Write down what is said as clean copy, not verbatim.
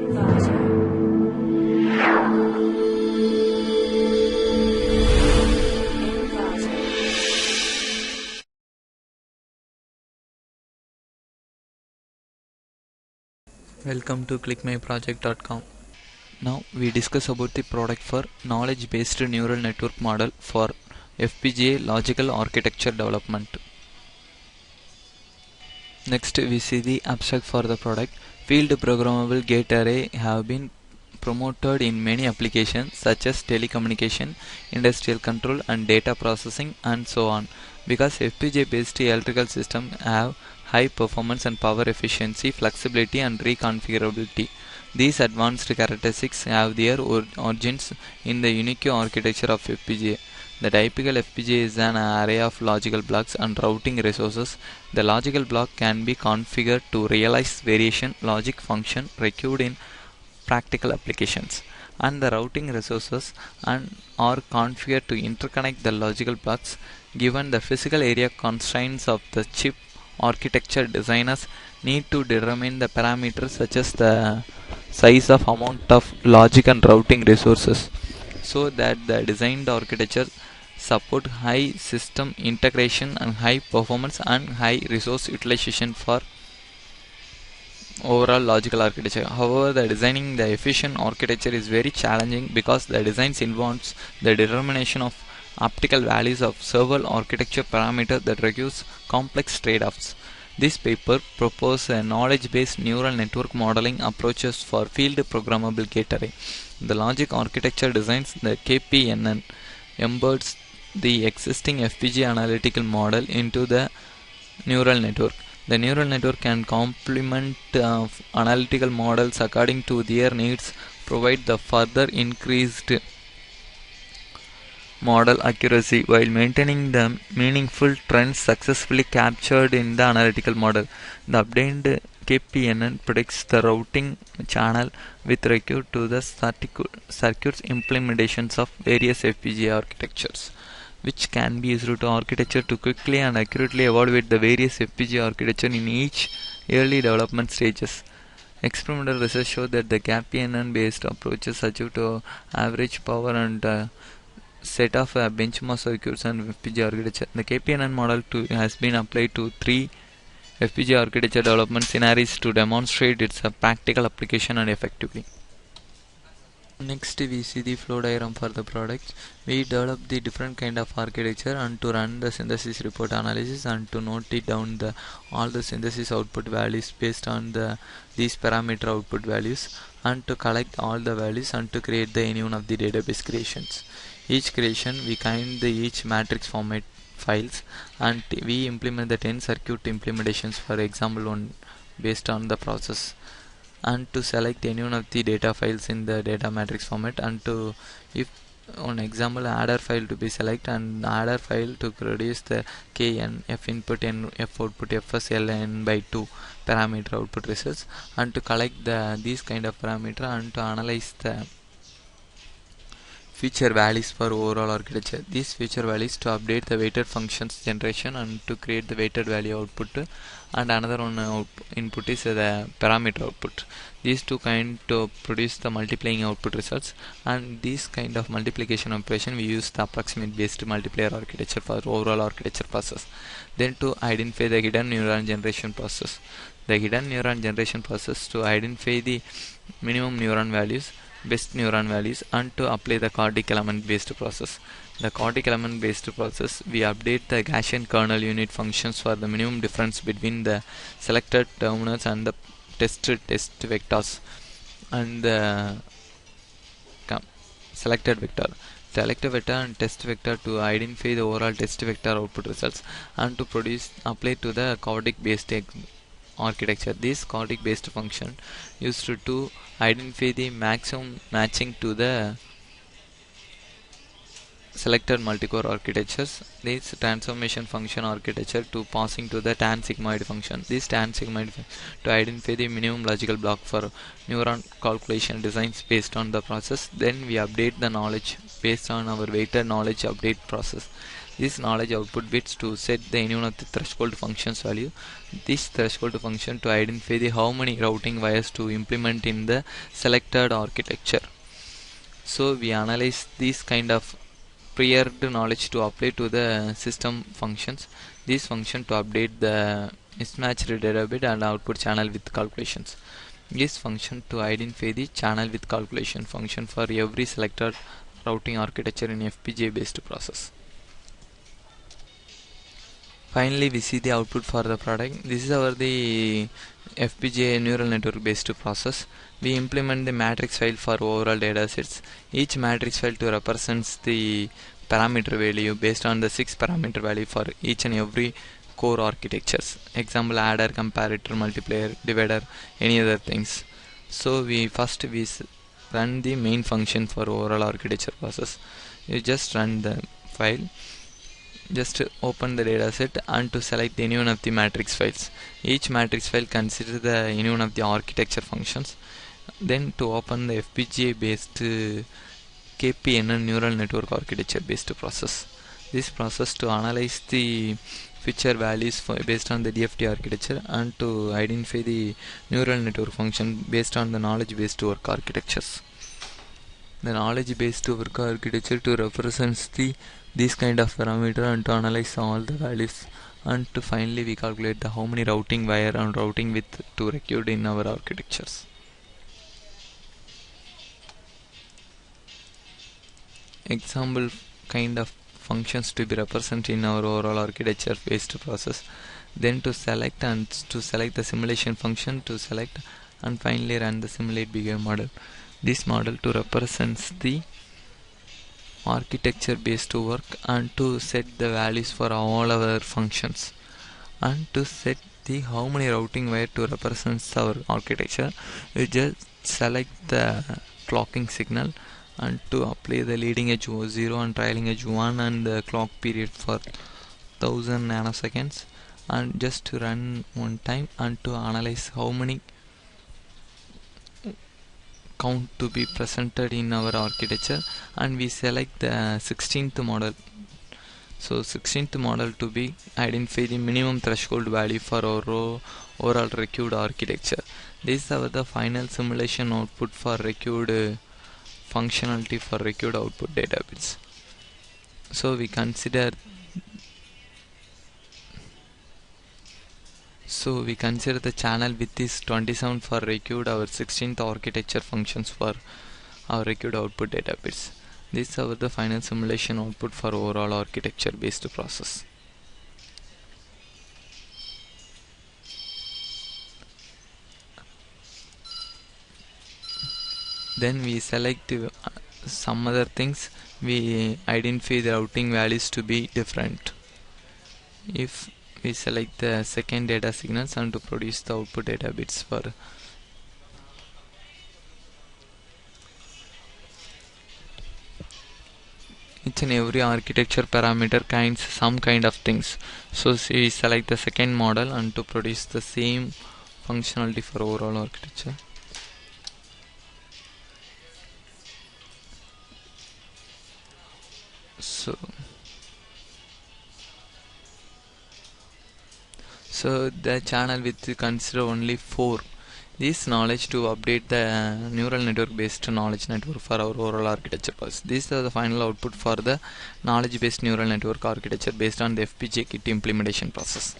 Welcome to ClickMyProject.com. Now we discuss about the product for knowledge-based neural network model for FPGA logical architecture development. Next we see the abstract for the product. Field-programmable gate array have been promoted in many applications such as telecommunication, industrial control and data processing and so on. Because FPGA-based electrical systems have high performance and power efficiency, flexibility and reconfigurability. These advanced characteristics have their origins in the unique architecture of FPGA. The typical FPGA is an array of logical blocks and routing resources. The logical block can be configured to realize variation logic function required in practical applications, and the routing resources are configured to interconnect the logical blocks. Given the physical area constraints of the chip, architecture designers need to determine the parameters such as the size of amount of logic and routing resources so that the designed architecture support high system integration and high performance and high resource utilization for overall logical architecture. However, the designing the efficient architecture is very challenging because the designs involves the determination of optical values of several architecture parameters that requires complex trade-offs. This paper proposes a knowledge-based neural network modeling approaches for field-programmable gate array. The logic architecture designs the KPNN embeds the existing FPGA analytical model into the neural network. The neural network can complement analytical models according to their needs, provide the further increased model accuracy while maintaining the meaningful trends successfully captured in the analytical model. The obtained KPNN predicts the routing channel with regard to the circuits implementations of various FPGA architectures, which can be used to architecture to quickly and accurately evaluate the various FPGA architecture in each early development stages. Experimental research showed that the KPNN based approaches achieve to average power and set of benchmark circuits and FPGA architecture. The KPNN model has been applied to 3 FPGA architecture development scenarios to demonstrate its practical application and effectively. Next we see the flow diagram for the product. We develop the different kind of architecture and to run the synthesis report analysis and to note it down all the synthesis output values based on these parameter output values, and to collect all the values and to create any one of the database creations. Each creation we kind each matrix format files, and we implement the 10 circuit implementations for example 1 based on the process, and to select any one of the data files in the data matrix format, and to if on example adder file to be select and adder file to produce the kn f input n f output fs ln by 2 parameter output results, and to collect these kind of parameter and to analyze the feature values for overall architecture. These feature values to update the weighted functions generation and to create the weighted value output, and another one input is the parameter output. These two kind to produce the multiplying output results, and this kind of multiplication operation we use the approximate based multiplier architecture for overall architecture process. Then to identify the hidden neuron generation process. The hidden neuron generation process to identify the minimum neuron values, best neuron values, and to apply the Cortic element based process. The Cortic element based process we update the Gaussian kernel unit functions for the minimum difference between the selected terminals and the test vectors and the selected vector and test vector to identify the overall test vector output results, and to apply to the Cortic based architecture. This Cortic based function used to identify the maximum matching to the selected multicore architectures. This transformation function architecture to passing to the tan sigmoid function. This tan sigmoid to identify the minimum logical block for neuron calculation designs based on the process. Then we update the knowledge based on our weighted knowledge update process. This knowledge output bits to set the any one of the threshold functions value. This threshold function to identify the how many routing wires to implement in the selected architecture. So we analyze this kind of prior knowledge to apply to the system functions. This function to update the mismatched data bit and output channel with calculations. This function to identify the channel with calculation function for every selected routing architecture in FPGA based process. Finally, we see the output for the product. This is our the FPGA neural network based process. We implement the matrix file for overall data sets. Each matrix file to represents the parameter value based on the 6 parameter value for each and every core architectures. Example, adder, comparator, multiplier, divider, any other things. So we run the main function for overall architecture process. You just run the file. Just open the dataset and to select any one of the matrix files. Each matrix file considers the any one of the architecture functions. Then to open the FPGA based KPNN neural network architecture based process. This process to analyze the feature values based on the DFT architecture and to identify the neural network function based on the knowledge based work architectures. The knowledge based work architecture to represents this kind of parameter and to analyze all the values, and to finally we calculate the how many routing wire and routing width to required in our architectures. Example kind of functions to be represented in our overall architecture based process. Then to select the simulation function to select and finally run the simulate behavior model. This model to represents the architecture based work and to set the values for all our functions, and to set the how many routing wire to represents our architecture. We just select the clocking signal and to apply the leading edge 0 and trailing edge 1 and the clock period for 1000 nanoseconds, and just to run one time and to analyze how many count to be presented in our architecture, and we select the 16th model. So 16th model to be identify the minimum threshold value for our overall required architecture. This is the final simulation output for required functionality for required output data bits. So we consider the channel width is 27 for required our 16th architecture functions for our required output data bits. This is the final simulation output for overall architecture based process. Then we select some other things. We identify the routing values to be different. If we select the second data signals and to produce the output data bits for each and every architecture parameter kinds some kind of things. So we select the second model and to produce the same functionality for overall architecture. So the channel width consider only 4. This knowledge to update the neural network based knowledge network for our overall architecture process. These are the final output for the knowledge based neural network architecture based on the FPGA kit implementation process.